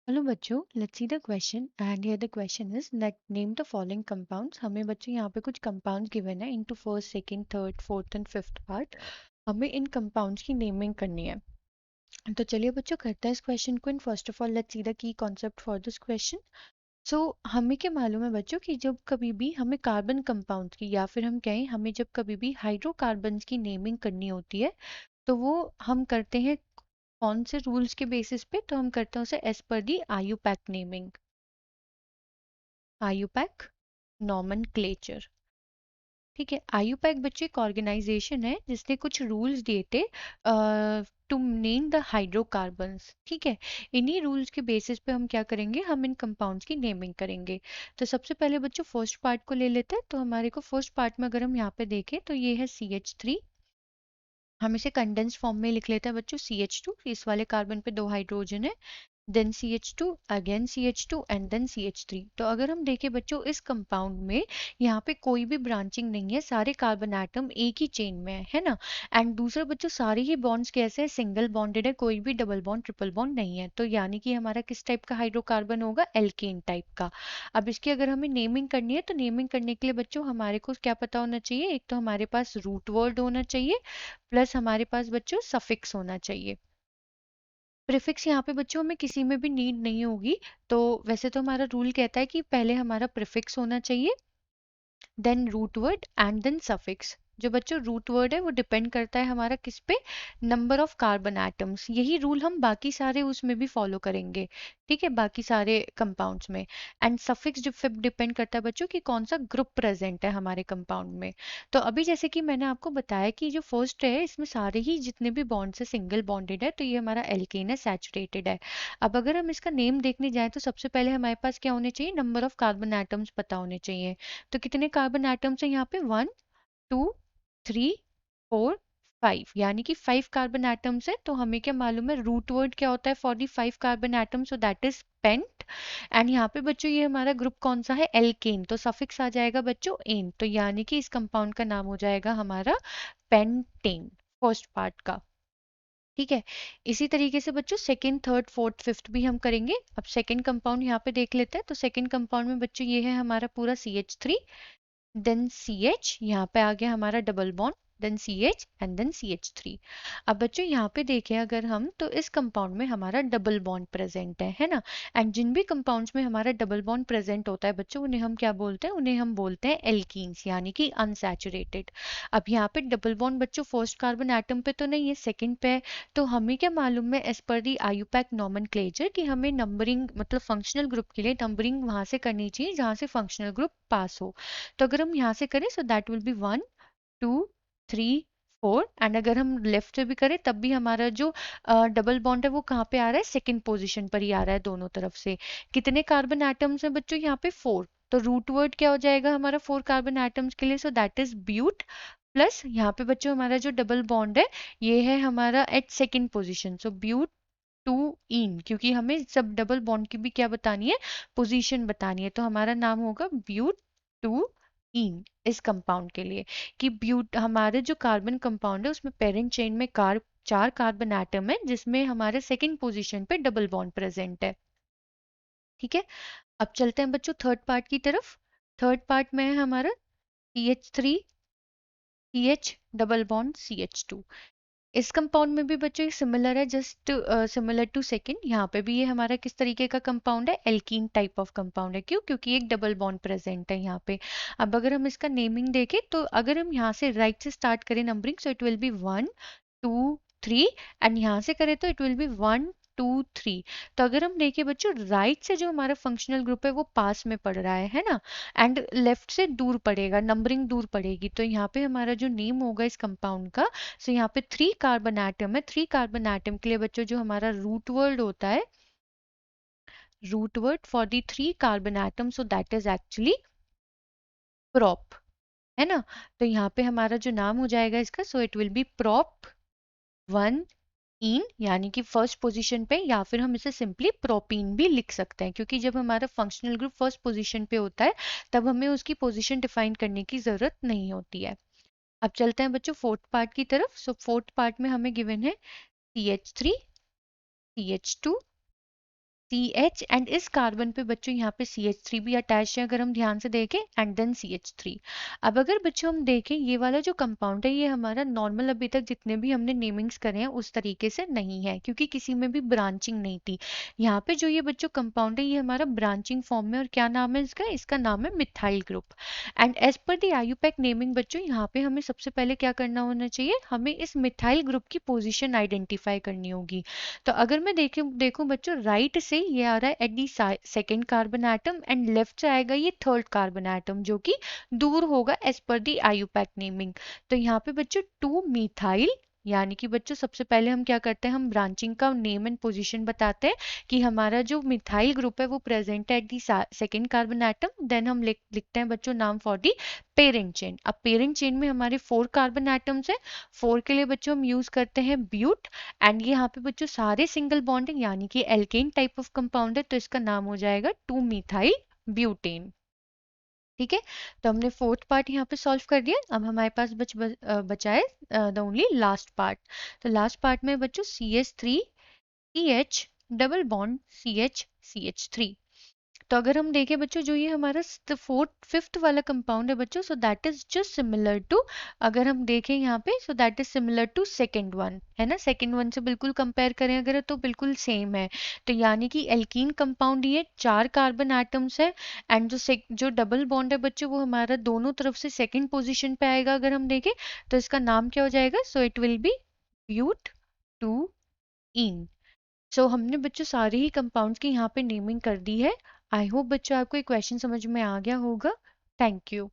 Hello बच्चों, let's see the question and here the question is that name the following compounds. हमें बच्चों यहाँ पे कुछ कंपाउंड्स गिवन है into first, second, third, fourth and fifth part. हमें इन compounds की नेमिंग करनी है। तो चलिए बच्चों करते हैं इस क्वेश्चन को। In first of all let's see the key concept for this question. So हमें क्या मालूम है बच्चों कि जब कभी भी हमें कार्बन कंपाउंड्स की या फिर हम कहें हमें जब कभी भी हाइड्रोकार्बन्स की नेमिंग करनी होती है तो वो हम करते हैं कौन से रूल्स के बेसिस पे। तो हम करते हैं उसे एज पर दी आयुपैक नेमिंग, आयुपैक नॉमेनक्लेचर। ठीक है, आयुपैक बच्चे एक ऑर्गेनाइजेशन है जिसने कुछ रूल्स दिए थे टू नेम द हाइड्रोकार्बन्स। ठीक है, इन्हीं रूल्स के बेसिस पे हम क्या करेंगे, हम इन कंपाउंड्स की नेमिंग करेंगे। तो सबसे पहले बच्चों फर्स्ट पार्ट को ले लेते हैं। तो हमारे को फर्स्ट पार्ट में अगर हम यहाँ पे देखें तो ये है CH3। हम इसे कंडेंस फॉर्म में लिख लेते हैं बच्चों CH2। इस वाले कार्बन पे दो हाइड्रोजन है, then CH2, again CH2 and then CH3। तो अगर हम देखें बच्चों इस कंपाउंड में यहाँ पे कोई भी ब्रांचिंग नहीं है, सारे कार्बन एटम एक ही चेन में है ना। एंड दूसरा बच्चों सारे ही बॉन्ड्स कैसे हैं, सिंगल बॉन्डेड है, कोई भी डबल बॉन्ड ट्रिपल बॉन्ड नहीं है। तो यानी कि हमारा किस टाइप का हाइड्रोकार्बन होगा, एल्केन टाइप का। अब इसकी अगर हमें नेमिंग करनी है तो नेमिंग करने के लिए बच्चों हमारे को क्या पता होना चाहिए, एक तो हमारे पास रूट वर्ड होना चाहिए प्लस हमारे पास बच्चों सफिक्स होना चाहिए। प्रीफिक्स यहाँ पे बच्चों में किसी में भी नीड नहीं होगी। तो वैसे तो हमारा रूल कहता है कि पहले हमारा प्रीफिक्स होना चाहिए, then root word and then suffix. जो बच्चों रूट वर्ड है वो डिपेंड करता है हमारा किस पे, नंबर ऑफ कार्बन एटम्स। यही रूल हम बाकी सारे उसमें भी फॉलो करेंगे। ठीक है, बाकी सारे कंपाउंड्स में। एंड सफिक्स डिपेंड करता है बच्चों कि कौन सा ग्रुप प्रेजेंट है हमारे कंपाउंड में। तो अभी जैसे कि मैंने आपको बताया कि जो फर्स्ट है इसमें सारे ही जितने भी बॉन्ड्स है सिंगल बॉन्डेड है, तो ये हमारा एल्केन है, सैचुरेटेड है। अब अगर हम इसका नेम देखने जाएं तो सबसे पहले हमारे पास क्या होने चाहिए, नंबर ऑफ कार्बन एटम्स पता होने चाहिए। तो कितने कार्बन एटम्स हैं यहाँ पे, 1 2 3 4 5, यानी कि 5 कार्बन एटम्स है। तो हमें क्या मालूम है, रूट वर्ड क्या होता है for the 5 carbon atom, so that is pent. And यहाँ पे बच्चों ये हमारा ग्रुप कौन सा है, एल्केन। तो सफिक्स आ जाएगा बच्चों एन, तो यानी कि इस कंपाउंड का नाम हो जाएगा हमारा पेंटेन, फर्स्ट पार्ट का। ठीक है, इसी तरीके से बच्चों सेकंड, थर्ड, फोर्थ, फिफ्थ भी हम करेंगे। अब सेकंड कंपाउंड यहाँ पे देख लेते हैं। तो सेकंड कंपाउंड में बच्चों ये है हमारा पूरा CH3, देन CH, यहाँ पे आ गया हमारा double bond, then CH and then CH3। अब बच्चों यहाँ पे देखें अगर हम, तो इस कंपाउंड में हमारा डबल बॉन्ड प्रेजेंट है ना। एंड जिन भी कंपाउंड्स में हमारा डबल बॉन्ड प्रेजेंट होता है बच्चों, उन्हें हम क्या बोलते हैं, उन्हें हम बोलते हैं एल्कीन्स, यानी कि अनसैचुरेटेड। अब यहाँ पे डबल बॉन्ड बच्चों फर्स्ट कार्बन एटम पे तो नहीं है, सेकंड पे है। तो हमें क्या मालूम है एज पर दी आयुपैक नॉमेनक्लेचर कि हमें नंबरिंग मतलब फंक्शनल ग्रुप के लिए नंबरिंग वहां से करनी चाहिए जहां से फंक्शनल ग्रुप पास हो। तो अगर हम यहाँ से करें so that will be 1 2 3 4। And अगर हम लेफ्ट से भी करें तब भी हमारा जो डबल बॉन्ड है वो कहाँ पे आ रहा है, सेकंड पोजीशन पर ही आ रहा है दोनों तरफ से। कितने कार्बन एटम्स हैं बच्चों यहाँ पे, 4। तो रूट वर्ड क्या हो जाएगा हमारा 4 कार्बन एटम्स के लिए, so that is but. Plus यहाँ पे बच्चों हमारा जो डबल बॉन्ड है ये है हमारा at second position, so but two ene, क्योंकि हमें सब डबल बॉन्ड की भी क्या बतानी है, पोजीशन बतानी है। तो हमारा नाम होगा ब्यूट टू इन इस कंपाउंड के लिए। कि ब्यूट हमारे जो कार्बन कंपाउंड है उसमें पेरेंट चेन में 4 कार्बन एटम है जिसमें हमारे सेकंड पोजीशन पे डबल बॉन्ड प्रेजेंट है। ठीक है, अब चलते हैं बच्चों थर्ड पार्ट की तरफ। थर्ड पार्ट में है हमारा CH3, CH double bond CH2। इस कंपाउंड में भी बच्चों सिमिलर है, जस्ट सिमिलर टू सेकंड। यहाँ पे भी ये हमारा किस तरीके का कंपाउंड है, एल्कीन टाइप ऑफ कंपाउंड है। क्यों, क्योंकि एक डबल बॉन्ड प्रेजेंट है यहाँ पे। अब अगर हम इसका नेमिंग देखें तो अगर हम यहाँ से राइट से स्टार्ट करें numbering, so it will B 1 2 3। And यहाँ से करें तो इट विल बी 1 2 3। तो अगर हम देखें बच्चों राइट से जो हमारा फंक्शनल ग्रुप है वो पास में पड़ रहा है ना। एंड लेफ्ट से दूर पड़ेगा, नंबरिंग दूर पड़ेगी। तो यहाँ पे हमारा जो नेम होगा इस कंपाउंड का, सो यहाँ पे 3 कार्बन एटम है। 3 कार्बन एटम के लिए बच्चों जो हमारा रूट वर्ड होता है, root word for the 3 carbon atom, so that is actually prop, है ना। तो यहाँ पे हमारा जो नाम हो जाएगा इसका, सो इट विल बी prop 1 इन, यानी कि फर्स्ट पोजीशन पे, या फिर हम इसे सिंपली प्रोपीन भी लिख सकते हैं क्योंकि जब हमारा फंक्शनल ग्रुप फर्स्ट पोजीशन पे होता है तब हमें उसकी पोजीशन डिफाइन करने की जरूरत नहीं होती है। अब चलते हैं बच्चों फोर्थ पार्ट की तरफ। सो फोर्थ पार्ट में हमें गिवन है CH3, CH2, CH एंड इस कार्बन पे बच्चों यहाँ पे CH3 भी अटैच है अगर हम ध्यान से देखें एंड देन CH3। अब अगर बच्चों हम देखें ये वाला जो कंपाउंड है ये हमारा नॉर्मल अभी तक जितने भी हमने नेमिंग्स करे हैं उस तरीके से नहीं है क्योंकि किसी में भी ब्रांचिंग नहीं थी। यहाँ पे जो ये बच्चों कंपाउंड है ये हमारा ब्रांचिंग फॉर्म में और क्या नाम है इसका नाम है methyl group. And as per the IUPAC naming बच्चों यहाँ पे हमें सबसे पहले क्या करना होना चाहिए, हमें इस मिथाइल ग्रुप की पोजिशन आइडेंटिफाई करनी होगी। तो अगर मैं देखूं बच्चों राइट से ये आ रहा है at the second carbon atom and left से आएगा ये थर्ड कार्बन एटम जो कि दूर होगा एज पर दी आयुपैक नेमिंग। तो यहाँ पे बच्चों 2 मिथाइल, यानी कि बच्चों सबसे पहले हम क्या करते हैं, हम ब्रांचिंग का नेम एंड पोजीशन बताते हैं कि हमारा जो मिथाइल ग्रुप है वो प्रेजेंट है at the second carbon atom. Then हम लिखते हैं बच्चों नाम फॉर दी पेरेंट चेन। अब पेरेंट चेन में हमारे 4 कार्बन एटम्स है, 4 के लिए बच्चों हम यूज करते हैं ब्यूट। एंड ये यहाँ पे बच्चों सारे सिंगल बॉन्डिंग यानी कि एल्केन टाइप ऑफ कंपाउंड है तो इसका नाम हो जाएगा 2 मिथाइल ब्यूटेन। ठीक है, तो हमने फोर्थ पार्ट यहाँ पे सॉल्व कर दिया। अब हमारे पास बचा है द ओनली लास्ट पार्ट। तो लास्ट पार्ट में बच्चों CH3 CH double bond CH CH3। तो अगर हम देखें बच्चों जो ये हमारा फोर्थ फिफ्थ वाला कंपाउंड है बच्चों, so that is just similar to, अगर हम देखें यहाँ पे so that is similar to second one, है ना। सेकेंड वन से बिल्कुल कंपेयर करें अगर तो बिल्कुल सेम है। तो यानी कि एल्कीन कंपाउंड ये 4 कार्बन एटम्स है एंड जो डबल बॉन्ड है बच्चों वो हमारा दोनों तरफ से सेकेंड पोजिशन पे आएगा अगर हम देखें। तो इसका नाम क्या हो जाएगा, so it will be but 2 ene. So हमने बच्चों सारे ही कंपाउंड्स की यहाँ पे नेमिंग कर दी है। आई होप बच्चों आपको ये क्वेश्चन समझ में आ गया होगा। Thank you.